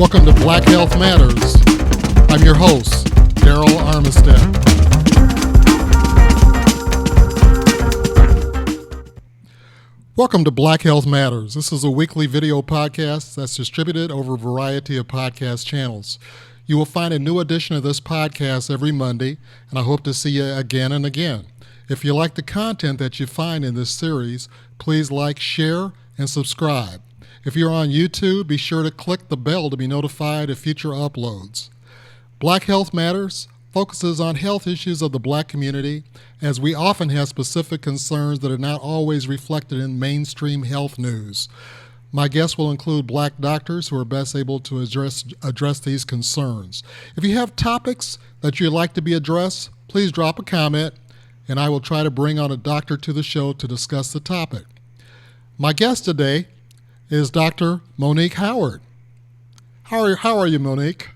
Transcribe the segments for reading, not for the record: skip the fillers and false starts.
Welcome to Black Health Matters. I'm your host, Daryl Armistead. Welcome to Black Health Matters. This is a weekly video podcast that's distributed over a variety of podcast channels. You will find a new edition of this podcast every Monday, and I hope to see you again and again. If you like the content that you find in this series, please like, share, and subscribe. If you're on YouTube, be sure to click the bell to be notified of future uploads. Black Health Matters focuses on health issues of the Black community, as we often have specific concerns that are not always reflected in mainstream health news. My guests will include Black doctors who are best able to address these concerns. If you have topics that you'd like to be addressed, please drop a comment, and I will try to bring on a doctor to the show to discuss the topic. My guest today is Dr. Monique Howard. How are you, Monique?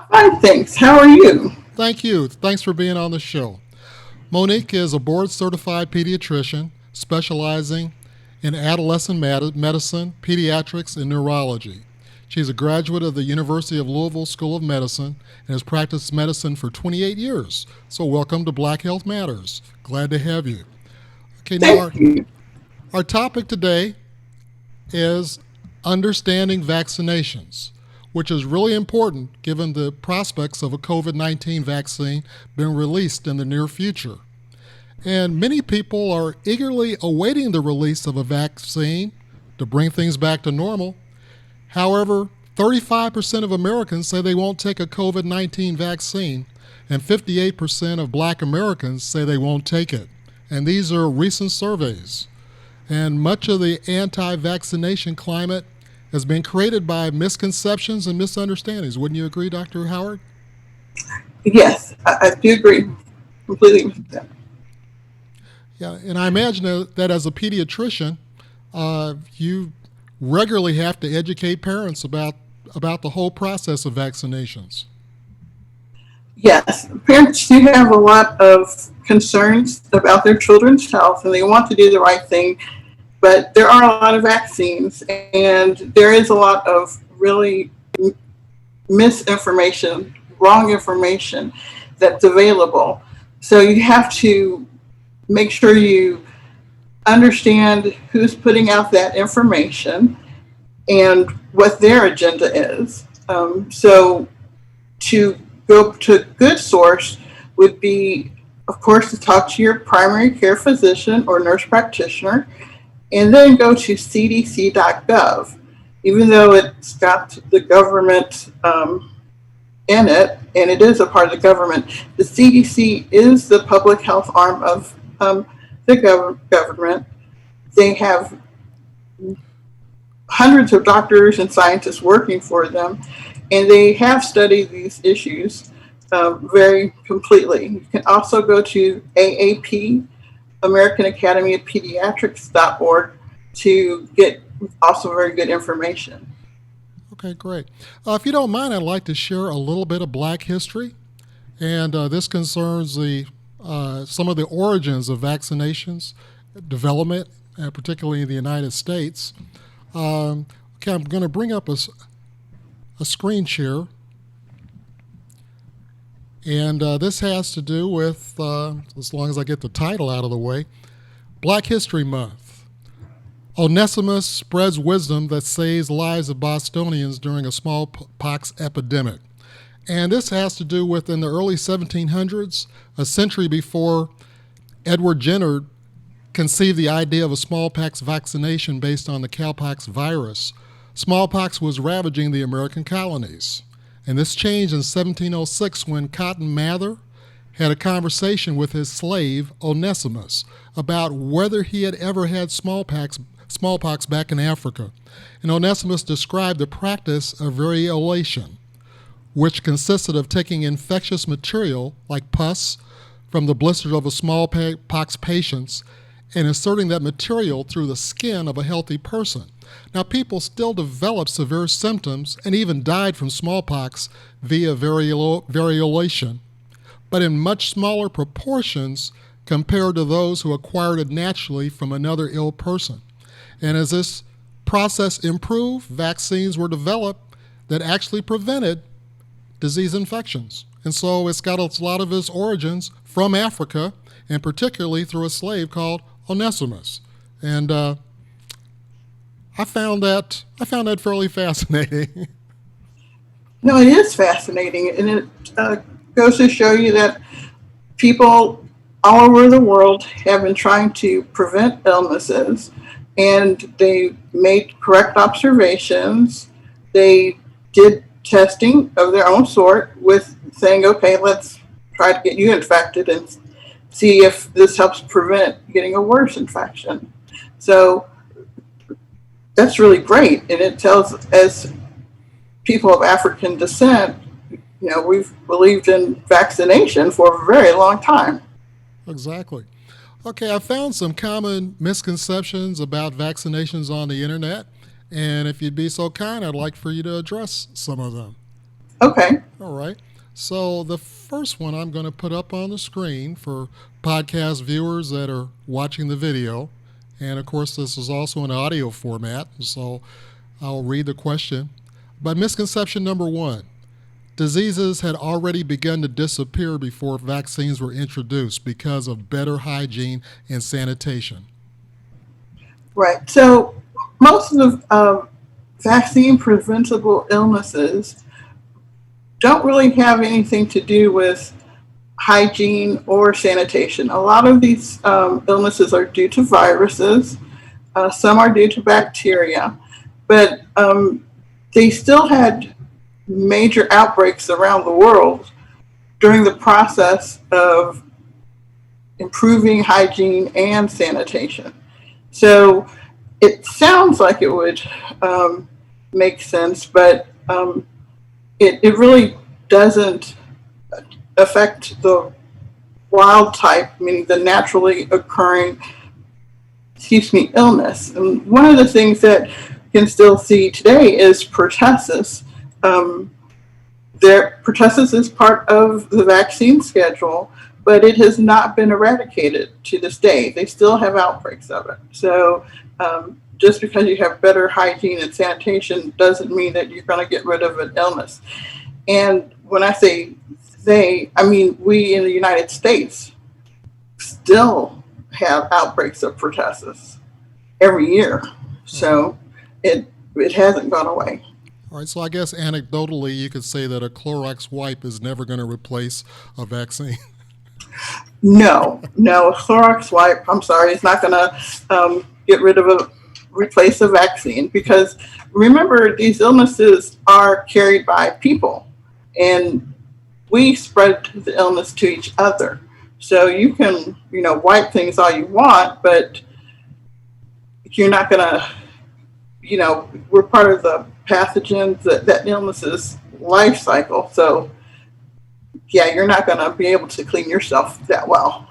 Fine, thanks. How are you? Thank you. Thanks for being on the show. Monique is a board-certified pediatrician specializing in adolescent medicine, pediatrics, and neurology. She's a graduate of the University of Louisville School of Medicine and has practiced medicine for 28 years. So welcome to Black Health Matters. Glad to have you. Okay, now our topic today is understanding vaccinations, which is really important given the prospects of a COVID-19 vaccine being released in the near future. And many people are eagerly awaiting the release of a vaccine to bring things back to normal. However, 35% of Americans say they won't take a COVID-19 vaccine, and 58% of Black Americans say they won't take it. And these are recent surveys. And much of the anti-vaccination climate has been created by misconceptions and misunderstandings. Wouldn't you agree, Dr. Howard? Yes, I do agree completely with that. Yeah, and I imagine that as a pediatrician, you regularly have to educate parents about the whole process of vaccinations. Yes, parents do have a lot of concerns about their children's health, and they want to do the right thing, but there are a lot of vaccines, and there is a lot of really misinformation, wrong information that's available. So you have to make sure you understand who's putting out that information and what their agenda is. So to go to a good source would be, of course, to talk to your primary care physician or nurse practitioner, and then go to cdc.gov. Even though it's got the government in it, and it is a part of the government, the CDC is the public health arm of the government. They have hundreds of doctors and scientists working for them, and they have studied these issues very completely. You can also go to AAP, American Academy of Pediatrics.org, to get also very good information. Okay, great. If you don't mind, I'd like to share a little bit of Black history, and this concerns some of the origins of vaccinations, development, particularly in the United States. Okay, I'm going to bring up a screen share, and this has to do with, as long as I get the title out of the way, Black History Month. Onesimus spreads wisdom that saves lives of Bostonians during a smallpox epidemic. And this has to do with, in the early 1700s, a century before Edward Jenner conceived the idea of a smallpox vaccination based on the cowpox virus. Smallpox was ravaging the American colonies. And this changed in 1706 when Cotton Mather had a conversation with his slave, Onesimus, about whether he had ever had smallpox back in Africa. And Onesimus described the practice of variolation, which consisted of taking infectious material like pus from the blisters of a smallpox patients and inserting that material through the skin of a healthy person. Now, people still developed severe symptoms and even died from smallpox via variolation, but in much smaller proportions compared to those who acquired it naturally from another ill person. And as this process improved, vaccines were developed that actually prevented disease infections. And so it's got a lot of its origins from Africa, and particularly through a slave called Onesimus. And I found that fairly fascinating. No, it is fascinating, and it goes to show you that people all over the world have been trying to prevent illnesses, and they made correct observations. They did testing of their own sort with saying, okay, let's try to get you infected and see if this helps prevent getting a worse infection. So that's really great. And it tells, as people of African descent, we've believed in vaccination for a very long time. Exactly. Okay, I found some common misconceptions about vaccinations on the internet. And if you'd be so kind, I'd like for you to address some of them. Okay. All right. So the first one I'm going to put up on the screen for podcast viewers that are watching the video. And of course, this is also an audio format. So I'll read the question. But misconception number one, diseases had already begun to disappear before vaccines were introduced because of better hygiene and sanitation. Right. So most of the vaccine preventable illnesses don't really have anything to do with hygiene or sanitation. A lot of these illnesses are due to viruses. Some are due to bacteria, but they still had major outbreaks around the world during the process of improving hygiene and sanitation. So it sounds like it would make sense, but it really doesn't affect the wild type, meaning the naturally occurring, illness. And one of the things that you can still see today is pertussis. Pertussis is part of the vaccine schedule, but it has not been eradicated to this day. They still have outbreaks of it. So just because you have better hygiene and sanitation doesn't mean that you're going to get rid of an illness. And when I say they, I mean we in the United States still have outbreaks of pertussis every year. So it hasn't gone away. All right, so I guess anecdotally, you could say that a Clorox wipe is never going to replace a vaccine. No, a Clorox wipe, I'm sorry, it's not going to replace a vaccine, because remember, these illnesses are carried by people, and we spread the illness to each other. So you can, wipe things all you want, but you're not going to, we're part of the pathogens, that illness's life cycle. So yeah, you're not going to be able to clean yourself that well.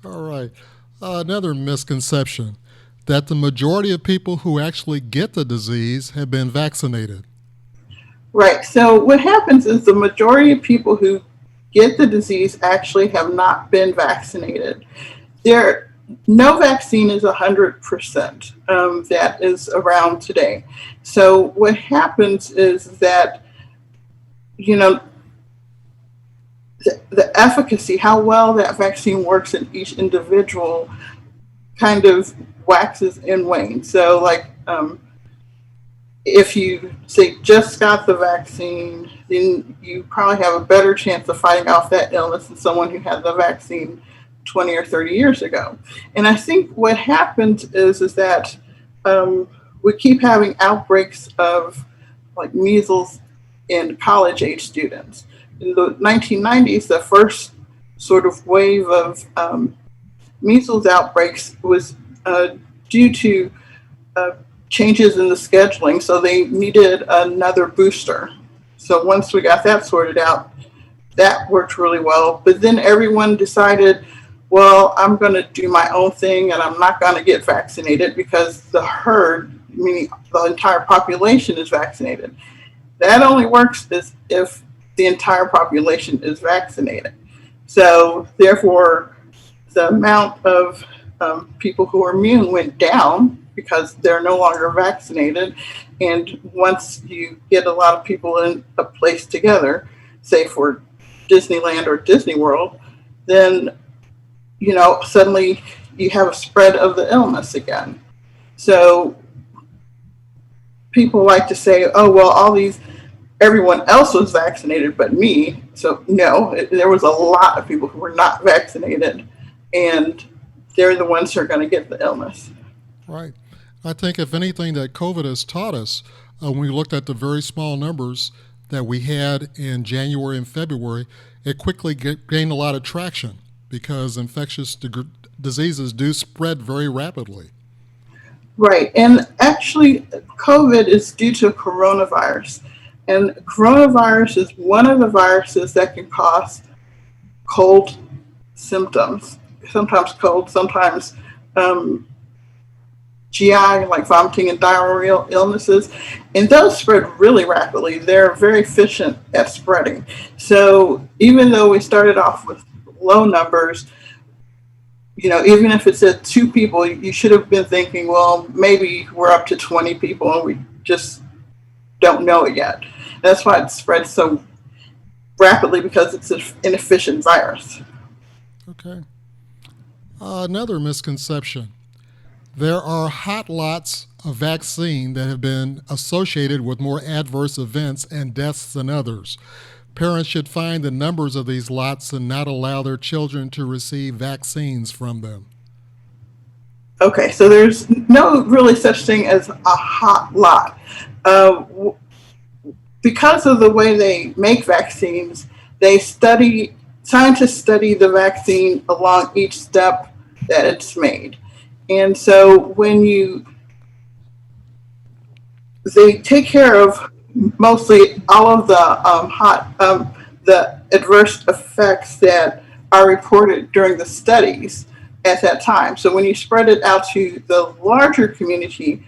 All right. Another misconception, that the majority of people who actually get the disease have been vaccinated. Right. So what happens is the majority of people who get the disease actually have not been vaccinated. No vaccine is 100% that is around today. So what happens is that, the efficacy, how well that vaccine works in each individual, kind of waxes and wanes. So like if you say just got the vaccine, then you probably have a better chance of fighting off that illness than someone who had the vaccine 20 or 30 years ago. And I think what happens is that we keep having outbreaks of like measles in college age students. In the 1990s, the first sort of wave of measles outbreaks was due to changes in the scheduling. So they needed another booster. So once we got that sorted out, that worked really well. But then everyone decided, well, I'm going to do my own thing and I'm not going to get vaccinated because the herd, meaning the entire population, is vaccinated. That only works if the entire population is vaccinated. So therefore, the amount of people who are immune went down because they're no longer vaccinated. And once you get a lot of people in a place together, say for Disneyland or Disney World, then, suddenly you have a spread of the illness again. So people like to say, oh, well, everyone else was vaccinated but me. So no, there was a lot of people who were not vaccinated, and they're the ones who are going to get the illness. Right. I think if anything that COVID has taught us, when we looked at the very small numbers that we had in January and February, it quickly gained a lot of traction because infectious diseases do spread very rapidly. Right. And actually, COVID is due to coronavirus. And coronavirus is one of the viruses that can cause cold symptoms, sometimes cold, sometimes GI, like vomiting and diarrheal illnesses. And those spread really rapidly. They're very efficient at spreading. So even though we started off with low numbers, even if it's at 2 people, you should have been thinking, well, maybe we're up to 20 people and we just don't know it yet. That's why it spreads so rapidly, because it's an inefficient virus. Okay. Another misconception. There are hot lots of vaccine that have been associated with more adverse events and deaths than others. Parents should find the numbers of these lots and not allow their children to receive vaccines from them. Okay, so there's no really such thing as a hot lot. Because of the way they make vaccines, scientists study the vaccine along each step that it's made. And so they take care of mostly all of the adverse effects that are reported during the studies at that time. So when you spread it out to the larger community,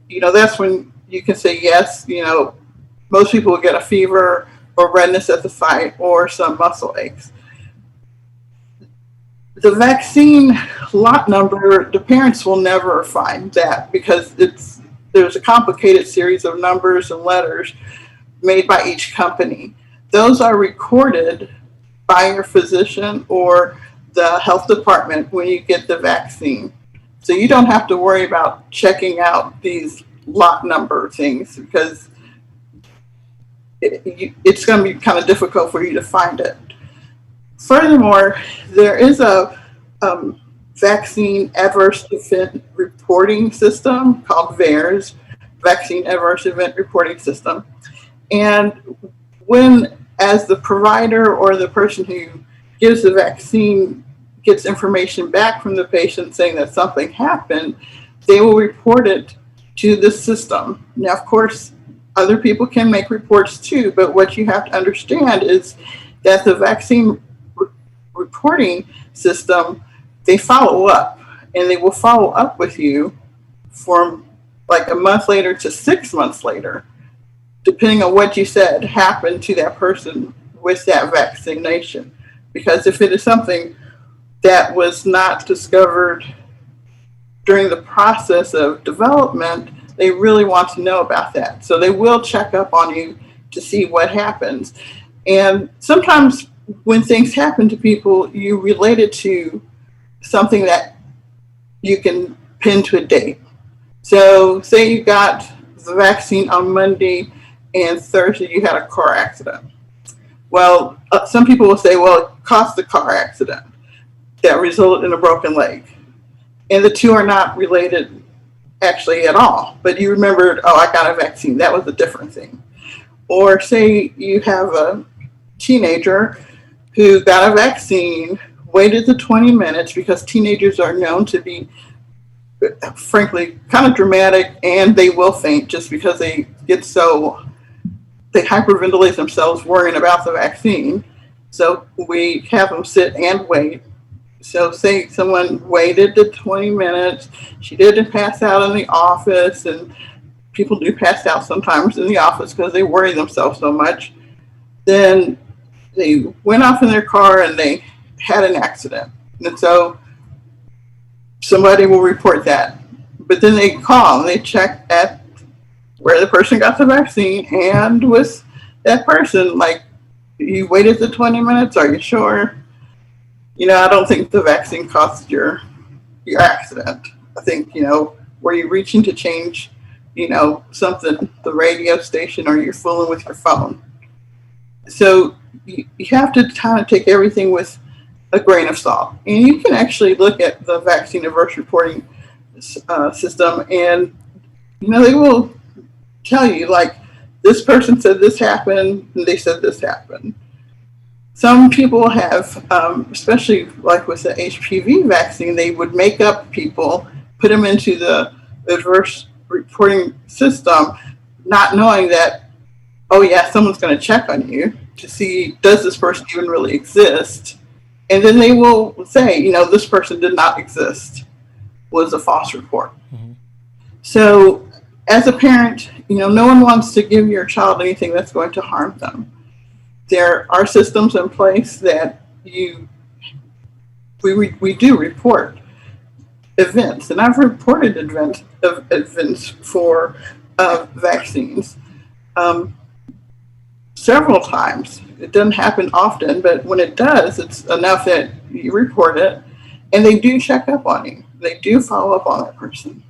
that's when you can say, yes, most people will get a fever or redness at the site or some muscle aches. The vaccine lot number, the parents will never find that, because there's a complicated series of numbers and letters made by each company. Those are recorded by your physician or the health department when you get the vaccine. So you don't have to worry about checking out these lot number things, because it's going to be kind of difficult for you to find it. Furthermore, there is a vaccine adverse event reporting system called VAERS, Vaccine Adverse Event Reporting System. And when, as the provider or the person who gives the vaccine gets information back from the patient saying that something happened, they will report it to the system. Now, of course, other people can make reports too, but what you have to understand is that the vaccine reporting system, they follow up, and they will follow up with you from like a month later to 6 months later, depending on what you said happened to that person with that vaccination. Because if it is something that was not discovered during the process of development, they really want to know about that. So they will check up on you to see what happens. And sometimes when things happen to people, you relate it to something that you can pin to a date. So say you got the vaccine on Monday and Thursday you had a car accident. Well, some people will say, well, it caused the car accident that resulted in a broken leg. And the two are not related actually at all. But you remembered, oh, I got a vaccine. That was a different thing. Or say you have a teenager who got a vaccine, waited the 20 minutes, because teenagers are known to be, frankly, kind of dramatic, and they will faint just because they hyperventilate themselves worrying about the vaccine. So we have them sit and wait. So say someone waited the 20 minutes, she didn't pass out in the office, and people do pass out sometimes in the office because they worry themselves so much. Then they went off in their car and they had an accident. And so somebody will report that. But then they call and they check at where the person got the vaccine and with that person, like, you waited the 20 minutes, are you sure? I don't think the vaccine caused your accident. I think, were you reaching to change, something, the radio station, or you're fooling with your phone? So you have to kind of take everything with a grain of salt. And you can actually look at the vaccine adverse reporting system, and, they will tell you, like, this person said this happened, and they said this happened. Some people have, especially like with the HPV vaccine, they would make up people, put them into the adverse reporting system, not knowing that, oh yeah, someone's going to check on you to see, does this person even really exist? And then they will say, this person did not exist, was a false report. Mm-hmm. So as a parent, no one wants to give your child anything that's going to harm them. There are systems in place that we do report events, and I've reported events for vaccines several times. It doesn't happen often, but when it does, it's enough that you report it, and they do check up on you. They do follow up on that person.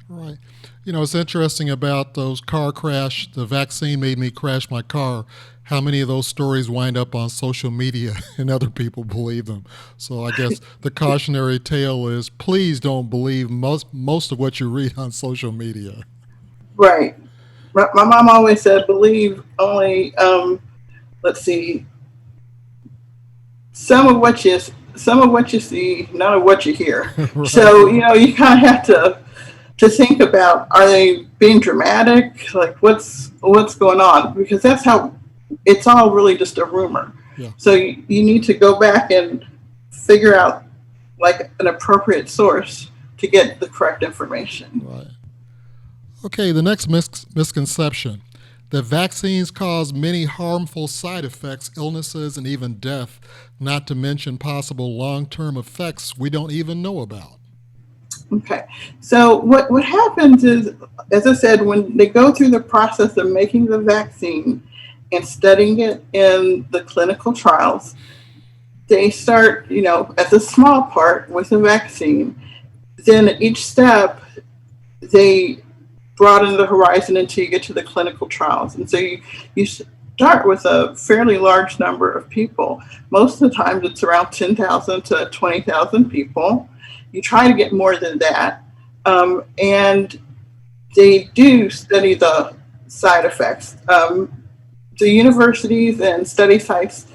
Right. It's interesting about those car crash. The vaccine made me crash my car. How many of those stories wind up on social media and other people believe them? So I guess the cautionary tale is, please don't believe most of what you read on social media. Right. My mom always said, believe only, some of what you see, none of what you hear. Right. So, you kind of have to think about, are they being dramatic? Like, what's going on? Because that's how it's all really just a rumor. Yeah. So you need to go back and figure out, like, an appropriate source to get the correct information. Right. Okay, the next misconception, that vaccines cause many harmful side effects, illnesses, and even death, not to mention possible long-term effects we don't even know about. Okay, so what happens is, as I said, when they go through the process of making the vaccine and studying it in the clinical trials, they start, as a small part with the vaccine. Then at each step, they broaden the horizon until you get to the clinical trials. And so you start with a fairly large number of people. Most of the time, it's around 10,000 to 20,000 people. You try to get more than that. And they do study the side effects. The universities and study sites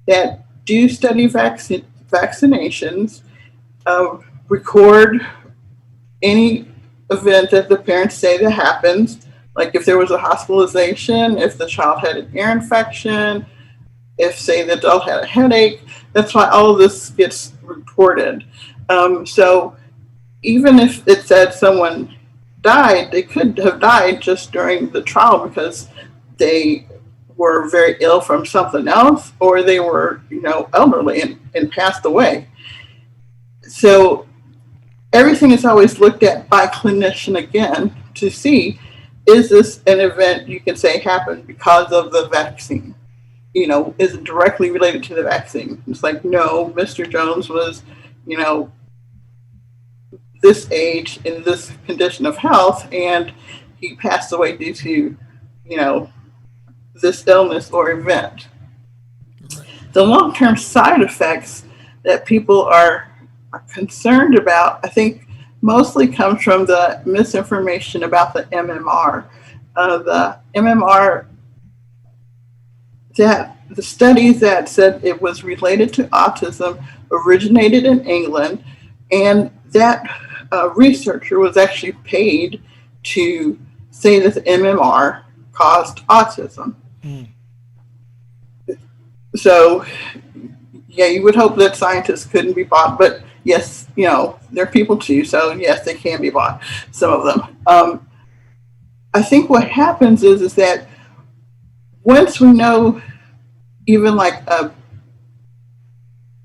that do study vaccinations record any event that the parents say that happens, like if there was a hospitalization, if the child had an ear infection, if, say, the adult had a headache. That's why all of this gets reported. So even if it said someone died, they could have died just during the trial because they were very ill from something else, or they were, elderly and passed away. So everything is always looked at by a clinician again to see, is this an event you can say happened because of the vaccine? Is it directly related to the vaccine? It's like, no, Mr. Jones was, this age in this condition of health, and he passed away due to, this illness or event. The long-term side effects that people are concerned about, I think, mostly comes from the misinformation about the MMR. The MMR, that the studies that said it was related to autism originated in England, and that researcher was actually paid to say that the MMR caused autism. Mm. So, yeah, you would hope that scientists couldn't be bought, but yes, they're people too, so yes, they can be bought, some of them. I think what happens is that once we know even like a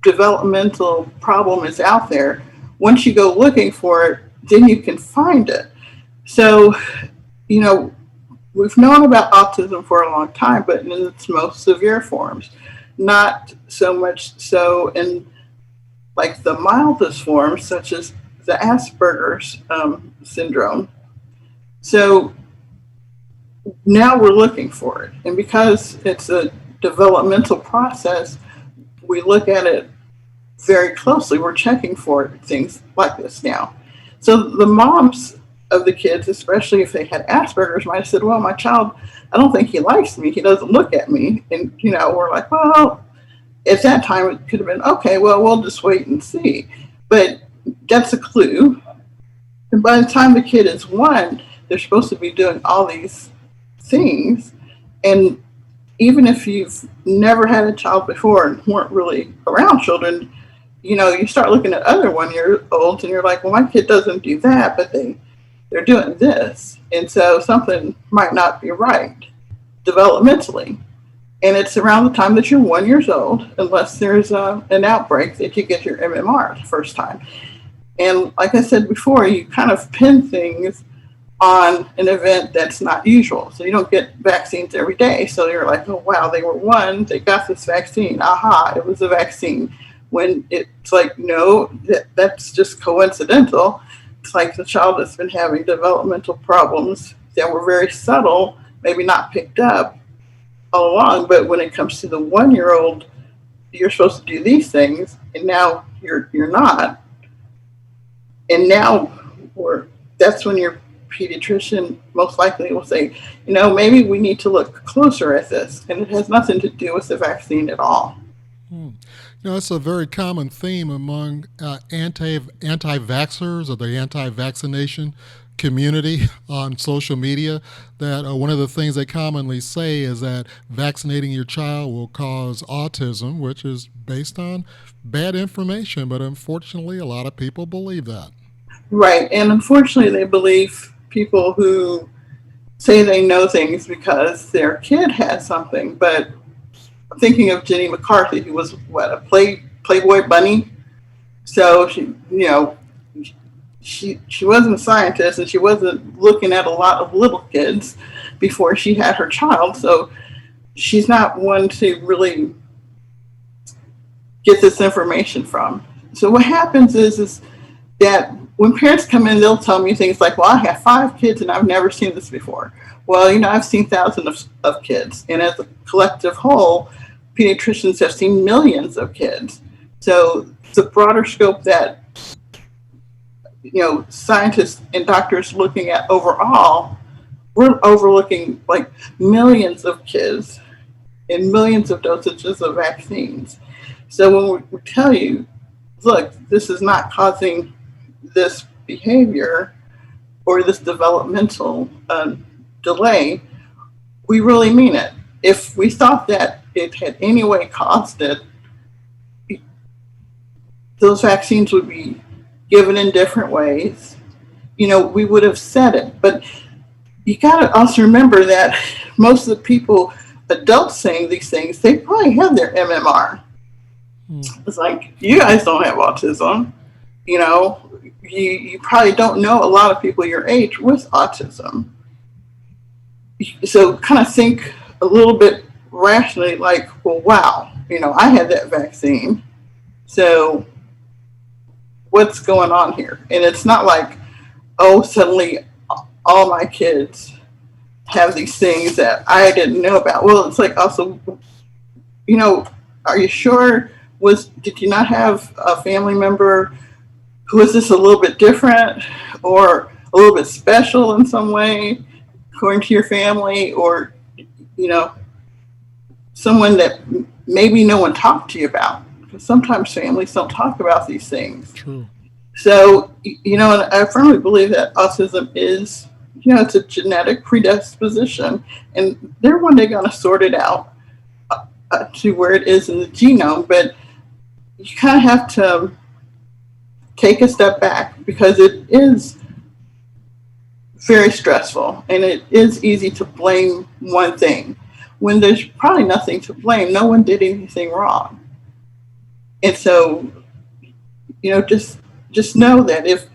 developmental problem is out there, once you go looking for it, then you can find it. So, we've known about autism for a long time, but in its most severe forms, not so much so in like the mildest forms, such as the Asperger's syndrome. So now we're looking for it. And because it's a developmental process, we look at it very closely. We're checking for things like this now. So the moms of the kids, especially if they had Asperger's, might have said, well, my child, I don't think he likes me. He doesn't look at me. And, we're like, well, at that time, it could have been, okay, well, we'll just wait and see. But that's a clue. And by the time the kid is 1, they're supposed to be doing all these things. And even if you've never had a child before and weren't really around children, you start looking at other 1-year-olds and you're like, well, my kid doesn't do that, but they're doing this. And so something might not be right developmentally. And it's around the time that you're 1 year old, unless there's an outbreak, that you get your MMR the first time. And like I said before, you kind of pin things on an event that's not usual. So you don't get vaccines every day. So you're like, oh, wow, they were 1, they got this vaccine. Aha, it was a vaccine. When it's like, no, that's just coincidental. It's like the child has been having developmental problems that were very subtle, maybe not picked up all along. But when it comes to the 1-year-old, you're supposed to do these things, and now you're not. And now that's when your pediatrician most likely will say, maybe we need to look closer at this. And it has nothing to do with the vaccine at all. It's a very common theme among anti-vaxxers or the anti-vaccination community on social media, that one of the things they commonly say is that vaccinating your child will cause autism, which is based on bad information. But unfortunately, a lot of people believe that. Right. And unfortunately, they believe people who say they know things because their kid had something. But I'm thinking of Jenny McCarthy, who was a Playboy bunny. So she wasn't a scientist, and she wasn't looking at a lot of little kids before she had her child. So she's not one to really get this information from. So what happens is that when parents come in, they'll tell me things like, well, I have 5 kids and I've never seen this before. Well, I've seen thousands of kids. And as a collective whole, pediatricians have seen millions of kids. So the broader scope that, scientists and doctors looking at overall, we're overlooking like millions of kids and millions of dosages of vaccines. So when we tell you, look, this is not causing this behavior or this developmental delay, we really mean it. If we thought that it had any way caused it, those vaccines would be given in different ways. We would have said it. But you got to also remember that most of the people, adults saying these things, they probably have their MMR. It's like, you guys don't have autism. You probably don't know a lot of people your age with autism. So kind of think a little bit rationally, like, well, wow, I had that vaccine. So what's going on here? And it's not like, oh, suddenly all my kids have these things that I didn't know about. Well, it's like also, are you sure? Did you not have a family member who is this a little bit different or a little bit special in some way, according to your family, or, someone that maybe no one talked to you about? Because sometimes families don't talk about these things. True. So, and I firmly believe that autism is, it's a genetic predisposition, and they're one day going to sort it out to where it is in the genome. But you kind of have to take a step back, because it is very stressful and it is easy to blame one thing when there's probably nothing to blame. No one did anything wrong. And so, just know that if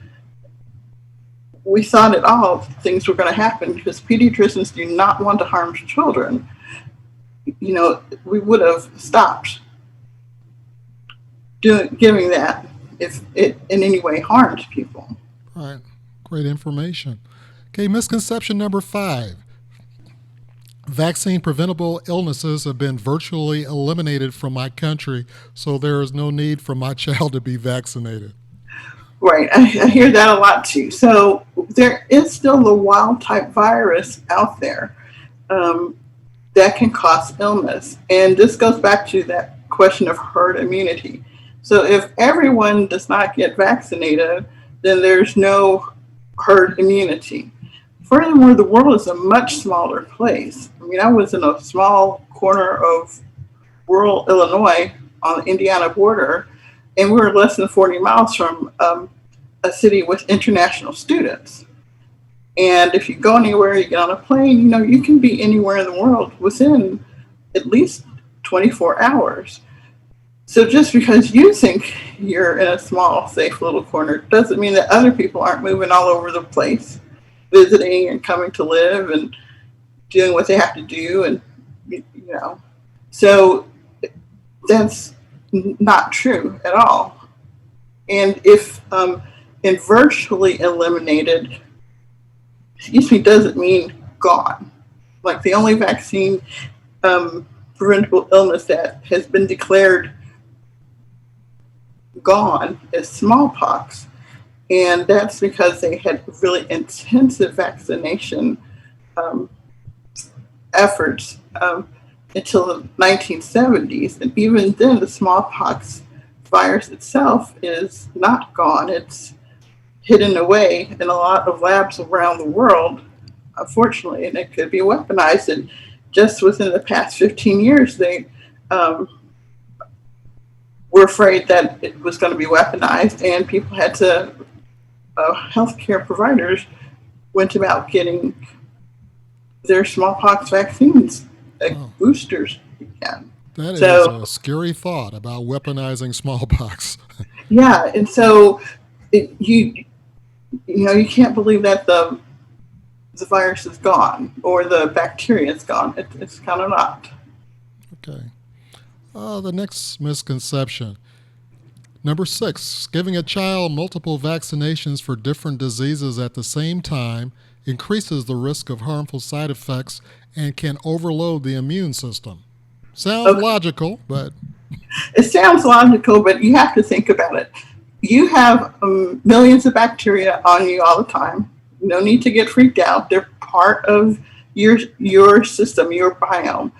we thought at all things were going to happen because pediatricians do not want to harm children, we would have stopped giving that if it in any way harmed people. Right. Great information. Okay, misconception number 5. Vaccine preventable illnesses have been virtually eliminated from my country, so there is no need for my child to be vaccinated. Right, I hear that a lot too. So there is still the wild type virus out there that can cause illness. And this goes back to that question of herd immunity. So if everyone does not get vaccinated, then there's no herd immunity. Furthermore, the world is a much smaller place. I mean, I was in a small corner of rural Illinois on the Indiana border, and we were less than 40 miles from a city with international students. And if you go anywhere, you get on a plane, you can be anywhere in the world within at least 24 hours. So just because you think you're in a small, safe little corner doesn't mean that other people aren't moving all over the place, visiting and coming to live and doing what they have to do. And, so that's not true at all. And if in virtually eliminated, doesn't mean gone. Like the only vaccine preventable illness that has been declared gone is smallpox. And that's because they had really intensive vaccination efforts until the 1970s. And even then, the smallpox virus itself is not gone. It's hidden away in a lot of labs around the world, unfortunately, and it could be weaponized. And just within the past 15 years, they were afraid that it was going to be weaponized, and people had to, healthcare providers went about getting their smallpox vaccines, boosters again. That is a scary thought about weaponizing smallpox. Yeah, and so you can't believe that the virus is gone or the bacteria is gone. It's kind of not. Okay. The next misconception. Number 6, giving a child multiple vaccinations for different diseases at the same time increases the risk of harmful side effects and can overload the immune system. Sounds logical, but... It sounds logical, but you have to think about it. You have millions of bacteria on you all the time. No need to get freaked out. They're part of your system, your biome.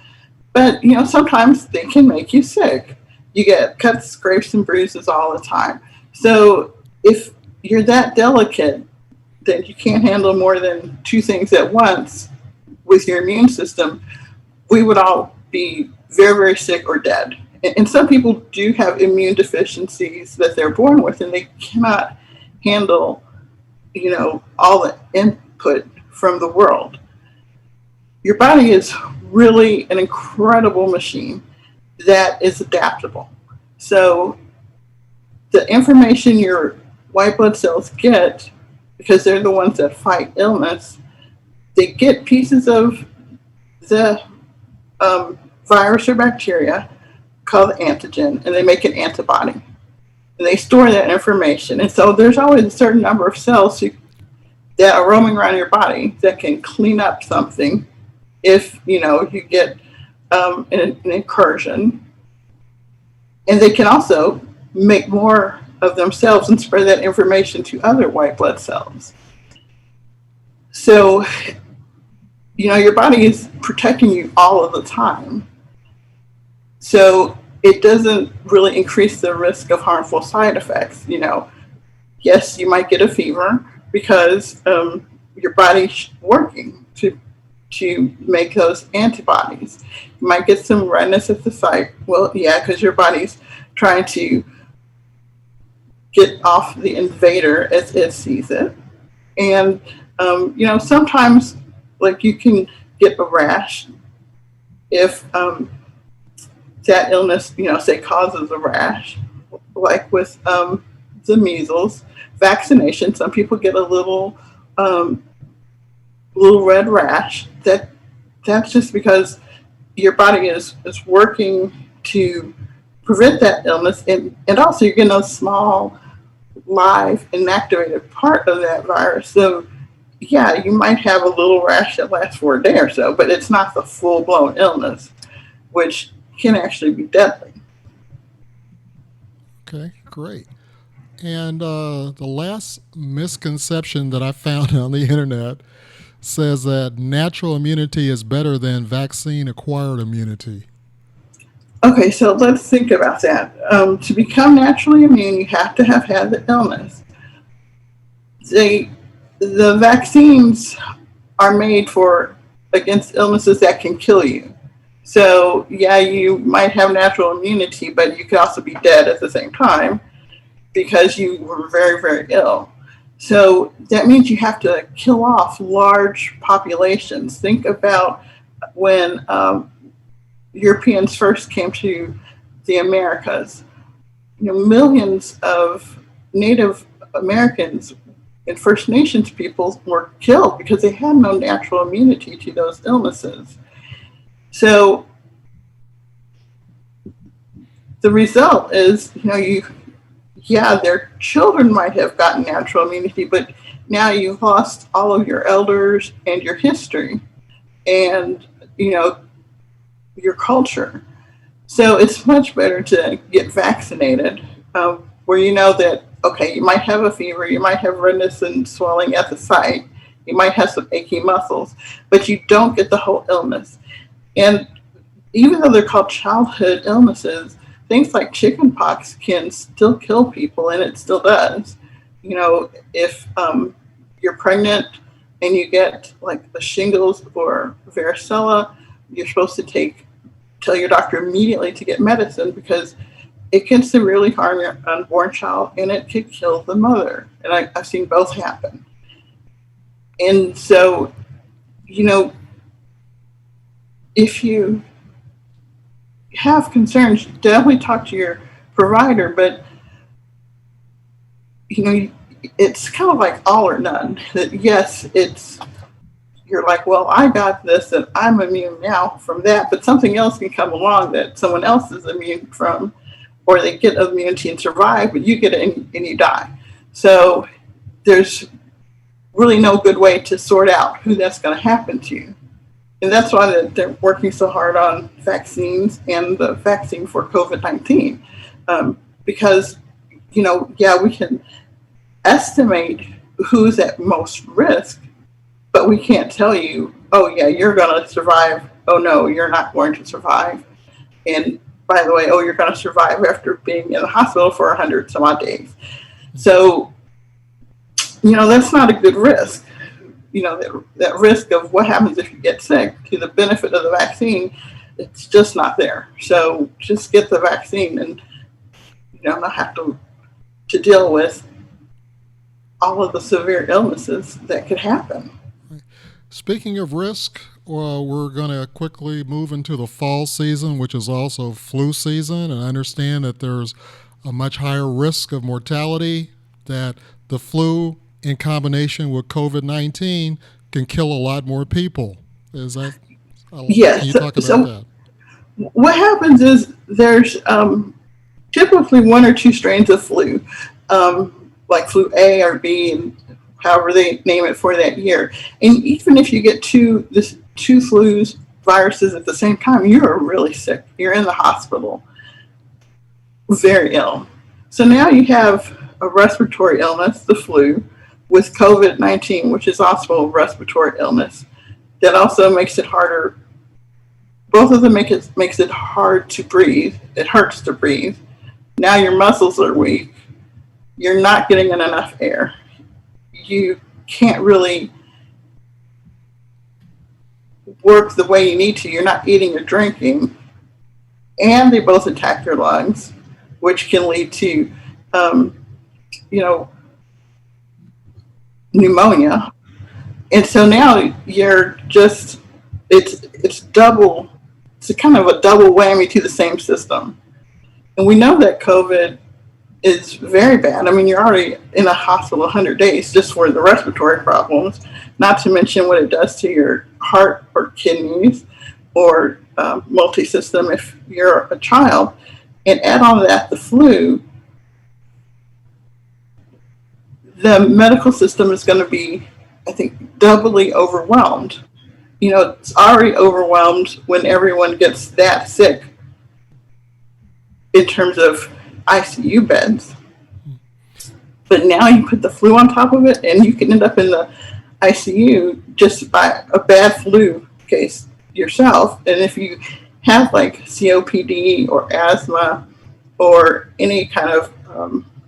But, sometimes they can make you sick. You get cuts, scrapes, and bruises all the time. So if you're that delicate that you can't handle more than 2 things at once with your immune system, we would all be very, very sick or dead. And some people do have immune deficiencies that they're born with, and they cannot handle, all the input from the world. Your body is really an incredible machine that is adaptable. So the information your white blood cells get, because they're the ones that fight illness, they get pieces of the virus or bacteria called antigen, and they make an antibody. And they store that information. And so there's always a certain number of cells that are roaming around your body that can clean up something if, you get an incursion. And they can also make more of themselves and spread that information to other white blood cells. So, your body is protecting you all of the time. So it doesn't really increase the risk of harmful side effects. Yes, you might get a fever because your body's working to make those antibodies. You might get some redness at the site. Well, yeah, because your body's trying to get off the invader as it sees it. And, sometimes, like, you can get a rash if that illness, say, causes a rash, like with the measles vaccination. Some people get a little um, little red rash, that's just because your body is working to prevent that illness, and also you're getting a small live inactivated part of that virus. So yeah, you might have a little rash that lasts for a day or so, but it's not the full blown illness, which can actually be deadly. Okay, great. And the last misconception that I found on the internet says that natural immunity is better than vaccine acquired immunity. Okay, so let's think about that. To become naturally immune, you have to have had the illness. They, the vaccines are made for against illnesses that can kill you. So yeah, you might have natural immunity, but you could also be dead at the same time because you were very, very ill. So that means you have to kill off large populations. Think about when Europeans first came to the Americas. Millions of Native Americans and First Nations peoples were killed because they had no natural immunity to those illnesses. So the result is, their children might have gotten natural immunity, but now you've lost all of your elders and your history and, your culture. So it's much better to get vaccinated, where you know that, okay, you might have a fever, you might have redness and swelling at the site, you might have some achy muscles, but you don't get the whole illness. And even though they're called childhood illnesses, things like chickenpox can still kill people, and it still does. If you're pregnant and you get like the shingles or varicella, you're supposed to tell your doctor immediately to get medicine because it can severely harm your unborn child and it could kill the mother. And I've seen both happen. And so, if you have concerns, definitely talk to your provider, but it's kind of like all or none. That yes, you're like, well, I got this and I'm immune now from that, but something else can come along that someone else is immune from, or they get immunity and survive, but you get it and you die. So there's really no good way to sort out who that's going to happen to. And that's why they're working so hard on vaccines and the vaccine for COVID-19. Because, we can estimate who's at most risk, but we can't tell you, oh, yeah, you're going to survive. Oh, no, you're not going to survive. And by the way, oh, you're going to survive after being in the hospital for 100 some odd days. So, that's not a good risk. That risk of what happens if you get sick to the benefit of the vaccine, it's just not there. So just get the vaccine and not have to deal with all of the severe illnesses that could happen. Speaking of risk, we're going to quickly move into the fall season, which is also flu season. And I understand that there's a much higher risk of mortality, that the flu in combination with COVID-19 can kill a lot more people. Is that? Yes. Can you talk about that? What happens is there's typically one or two strains of flu, like flu A or B, and however they name it for that year. And even if you get two flus viruses at the same time, you're really sick. You're in the hospital, very ill. So now you have a respiratory illness, the flu, with COVID-19, which is also a respiratory illness, that also makes it harder. Both of them makes it hard to breathe. It hurts to breathe. Now your muscles are weak. You're not getting in enough air. You can't really work the way you need to. You're not eating or drinking. And they both attack your lungs, which can lead to, pneumonia. And so now you're just, it's double, it's a kind of a double whammy to the same system. And we know that COVID is very bad. I mean, you're already in a hospital 100 days just for the respiratory problems, not to mention what it does to your heart or kidneys or multi-system if you're a child. And add on to that the flu, the medical system is going to be, I think, doubly overwhelmed. You know, it's already overwhelmed when everyone gets that sick in terms of ICU beds. But now you put the flu on top of it, and you can end up in the ICU just by a bad flu case yourself. And if you have like COPD or asthma or any kind of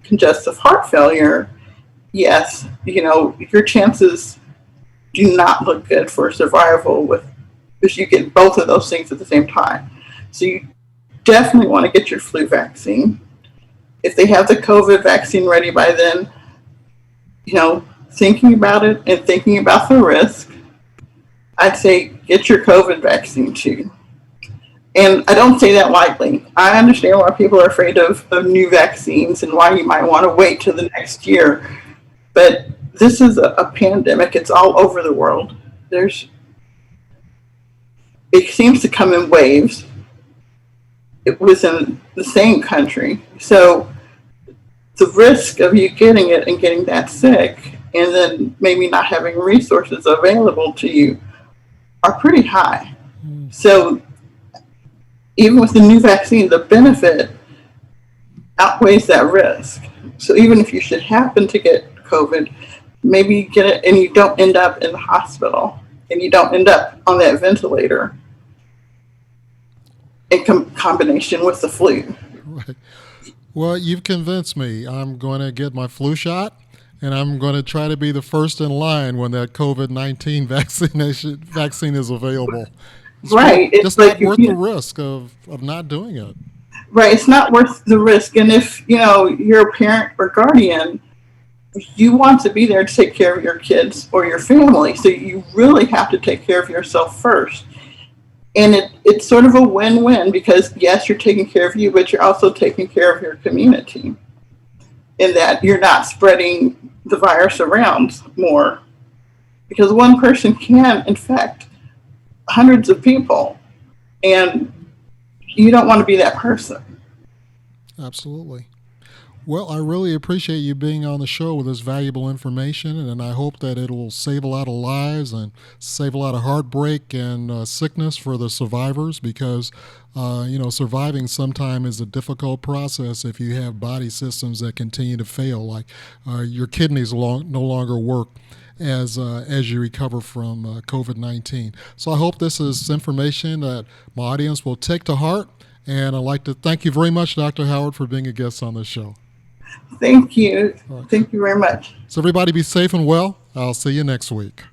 congestive heart failure, yes, you know, your chances do not look good for survival with if you get both of those things at the same time. So you definitely want to get your flu vaccine. If they have the COVID vaccine ready by then, you know, thinking about it and thinking about the risk, I'd say get your COVID vaccine too. And I don't say that lightly. I understand why people are afraid of new vaccines and why you might want to wait till the next year. But this is a pandemic. It's all over the world. It seems to come in waves within the same country. So the risk of you getting it and getting that sick and then maybe not having resources available to you are pretty high. So even with the new vaccine, the benefit outweighs that risk. So even if you should happen to get COVID, maybe you get it and you don't end up in the hospital and you don't end up on that ventilator in combination with the flu. Right. Well, you've convinced me. I'm going to get my flu shot, and I'm going to try to be the first in line when that COVID-19 vaccine is available. Right. It's just like not worth the risk of not doing it. Right. It's not worth the risk. And if, you know, you're a parent or guardian, you want to be there to take care of your kids or your family. So you really have to take care of yourself first. And it's sort of a win-win because, yes, you're taking care of you, but you're also taking care of your community in that you're not spreading the virus around more because one person can infect hundreds of people and you don't want to be that person. Absolutely. Well, I really appreciate you being on the show with this valuable information, and I hope that it will save a lot of lives and save a lot of heartbreak and sickness for the survivors because, you know, surviving sometimes is a difficult process if you have body systems that continue to fail, like your kidneys no longer work as you recover from COVID-19. So I hope this is information that my audience will take to heart, and I'd like to thank you very much, Dr. Howard, for being a guest on this show. Thank you. Right. Thank you very much. So everybody be safe and well. I'll see you next week.